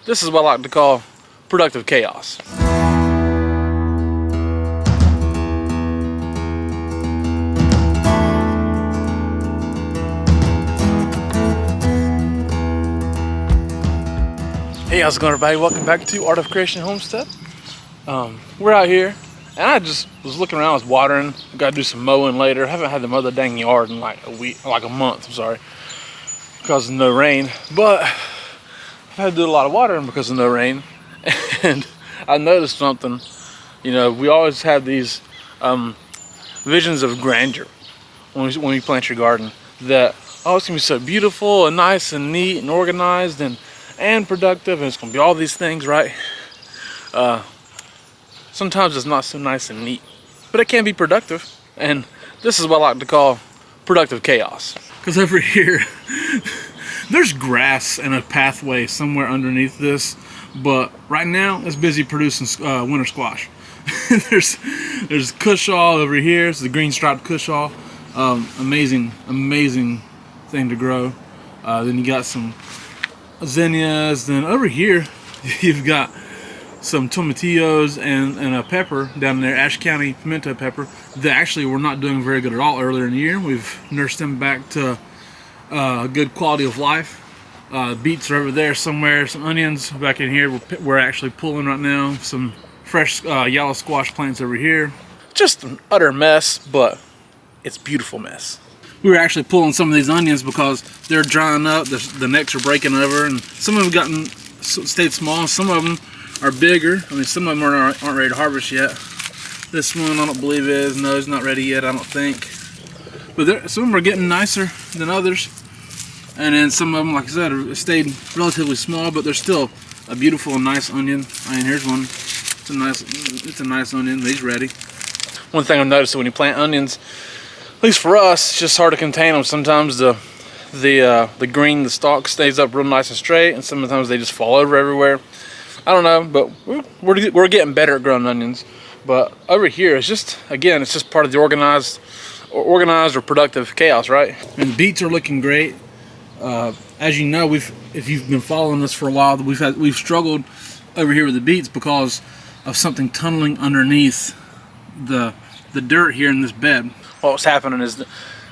This is what I like to call productive chaos. Hey, how's it going, everybody? Welcome back to Art of Creation Homestead. We're out here, and I just was looking around. I was watering. Got to do some mowing later. I haven't had to mow the dang yard in like a month. I'm sorry, because of no rain. But I've had to do a lot of watering because of no rain. And I noticed something. You know, we always have these visions of grandeur when you plant your garden. That it's gonna be so beautiful and nice and neat and organized and productive, and it's gonna be all these things, right? Sometimes it's not so nice and neat, but it can be productive, and this is what I like to call productive chaos. Because over here, there's grass and a pathway somewhere underneath this, but right now it's busy producing winter squash. there's cushaw over here. It's the green striped cushaw. Amazing thing to grow. Then you got some zinnias. Then over here you've got some tomatillos and a pepper down there, Ashe County pimento pepper, that actually were not doing very good at all earlier in the year. We've nursed them back to good quality of life. Beets are over there somewhere. Some onions back in here. We're actually pulling right now. Some fresh yellow squash plants over here. Just an utter mess, but it's a beautiful mess. We were actually pulling some of these onions because they're drying up. The necks are breaking over, and some of them stayed small. Some of them are bigger. I mean, some of them aren't ready to harvest yet. This one I don't believe is. No, it's not ready yet, I don't think. But some of them are getting nicer than others. And then some of them, like I said, stayed relatively small, but they're still a beautiful and nice onion. I mean, here's one. It's a nice onion. He's ready. One thing I've noticed when you plant onions, at least for us, it's just hard to contain them. Sometimes the stalk stays up real nice and straight, and sometimes they just fall over everywhere. I don't know, but we're getting better at growing onions. But over here, it's just part of the organized or productive chaos, right? And the beets are looking great. As you know, if you've been following us for a while, we've struggled over here with the beets because of something tunneling underneath the dirt here in this bed. What's happening is,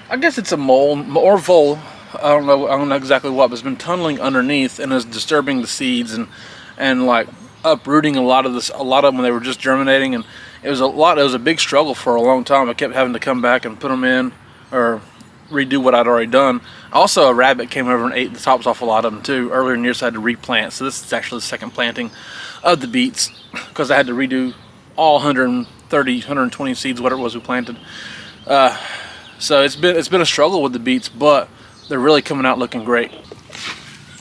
I guess it's a mole or vole. I don't know exactly what, but it's been tunneling underneath and is disturbing the seeds and like uprooting a lot of them when they were just germinating. And it was a big struggle for a long time. I kept having to come back and put them in or redo what I'd already done. Also, a rabbit came over and ate the tops off a lot of them too earlier in the year, so I had to replant. So this is actually the second planting of the beets because I had to redo all 130, 120 seeds, whatever it was we planted. So it's been a struggle with the beets, but they're really coming out looking great.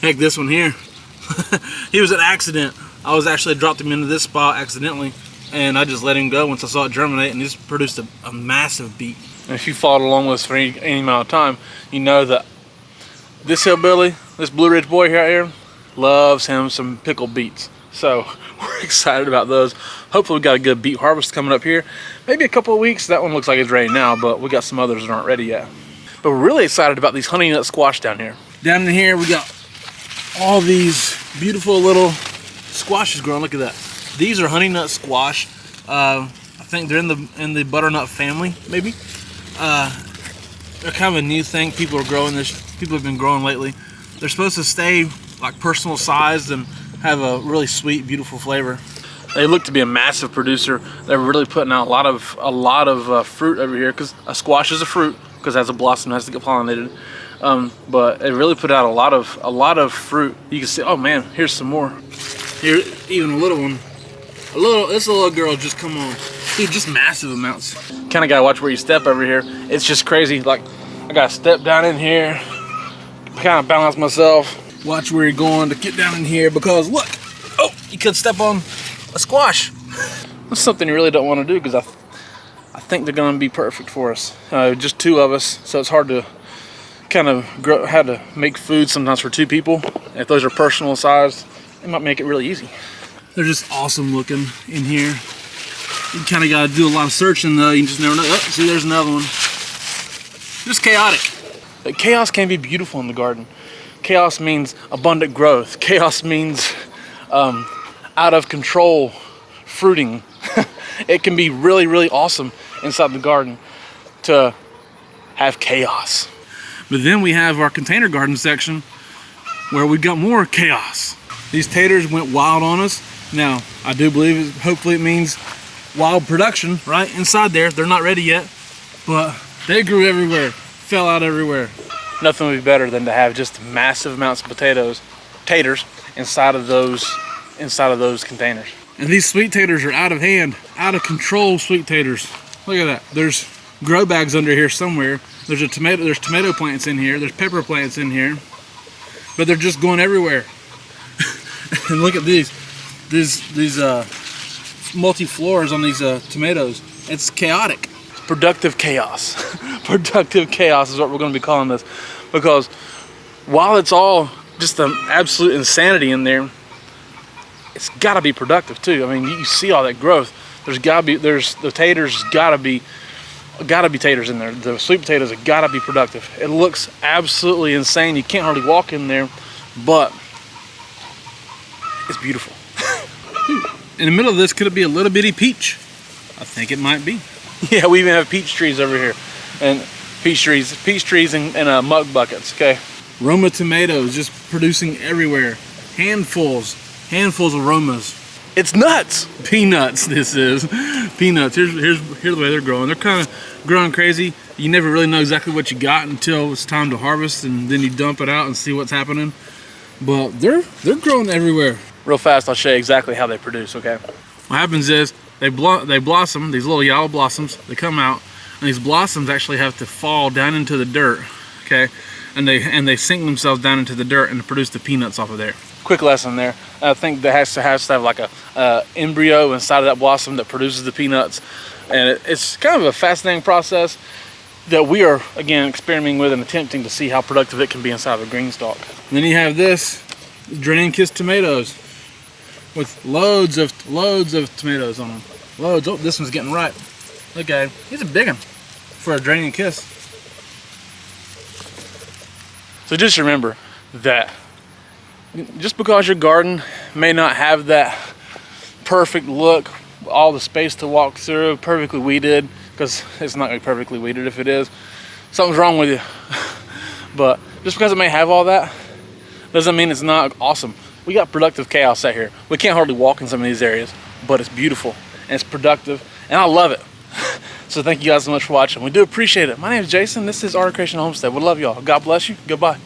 Heck, this one here, he was an accident. I actually dropped him into this spot accidentally, and I just let him go once I saw it germinate, and he's produced a massive beet. And if you followed along with us for any amount of time, you know that this hillbilly, this Blue Ridge boy here, loves him some pickled beets. So we're excited about those. Hopefully we got a good beet harvest coming up here. Maybe a couple of weeks. That one looks like it's ready now, but we got some others that aren't ready yet. But we're really excited about these honey nut squash down here. Down in here we got all these beautiful little squashes growing. Look at that. These are honey nut squash. I think they're in the butternut family, maybe. They're kind of a new thing. People are growing this. People have been growing lately. They're supposed to stay like personal sized and have a really sweet, beautiful flavor. They look to be a massive producer. They're really putting out a lot of fruit over here, because a squash is a fruit because it has a blossom, it has to get pollinated. But they really put out a lot of fruit. You can see. Oh man, here's some more. Here, even a little one. This little girl just come on. Dude, just massive amounts. Kind of gotta watch where you step over here. It's just crazy. Like, I gotta step down in here, kind of balance myself. Watch where you're going to get down in here, because look, you could step on a squash. That's something you really don't want to do, because I think they're gonna be perfect for us. Just two of us, so it's hard to kind of how to make food sometimes for two people. If those are personal sized, it might make it really easy. They're just awesome looking in here. You kind of got to do a lot of searching though. You just never know. Oh, see, there's another one. Just chaotic. But chaos can be beautiful in the garden. Chaos means abundant growth. Chaos means out of control fruiting. It can be really, really awesome inside the garden to have chaos. But then we have our container garden section where we got more chaos. These taters went wild on us. Now, I do believe, hopefully it means wild production, right? Inside there, they're not ready yet, but they grew everywhere, fell out everywhere. Nothing would be better than to have just massive amounts of taters inside of those containers. And these sweet taters are out of hand, out of control sweet taters. Look at that. There's grow bags under here somewhere. There's tomato plants in here. There's pepper plants in here. But they're just going everywhere. And look at these multi-floors on these tomatoes. It's chaotic. Productive chaos. Productive chaos is what we're going to be calling this. Because while it's all just an absolute insanity in there, it's got to be productive too. I mean, you see all that growth. There's the taters gotta be taters in there. The sweet potatoes have gotta be productive. It looks absolutely insane. You can't hardly walk in there, but it's beautiful. In the middle of this, could it be a little bitty peach? I think it might be. Yeah, we even have peach trees over here, and peach trees in mug buckets. Okay, Roma tomatoes just producing everywhere. Handfuls of Romas. It's nuts. Peanuts. This is peanuts. Here's the way they're growing. They're kind of growing crazy. You never really know exactly what you got until it's time to harvest, and then you dump it out and see what's happening. But they're growing everywhere. Real fast, I'll show you exactly how they produce. Okay. What happens is they blossom. These little yellow blossoms. They come out, and these blossoms actually have to fall down into the dirt. Okay, and they sink themselves down into the dirt and produce the peanuts off of there. Quick lesson there. I think that has to have like a embryo inside of that blossom that produces the peanuts, and it's kind of a fascinating process that we are again experimenting with and attempting to see how productive it can be inside of a green stalk. And then you have this drain kiss tomatoes with loads of tomatoes on them. Loads. Oh, this one's getting ripe. Look at him. He's a big one for a draining kiss. So just remember that just because your garden may not have that perfect look, all the space to walk through, perfectly weeded, because it's not going to be perfectly weeded if it is, something's wrong with you. But just because it may have all that doesn't mean it's not awesome. We got productive chaos out here. We can't hardly walk in some of these areas, but it's beautiful and it's productive, and I love it. So thank you guys so much for watching. We do appreciate it. My name is Jason. This is Art Creation Homestead. We love y'all. God bless you. Goodbye.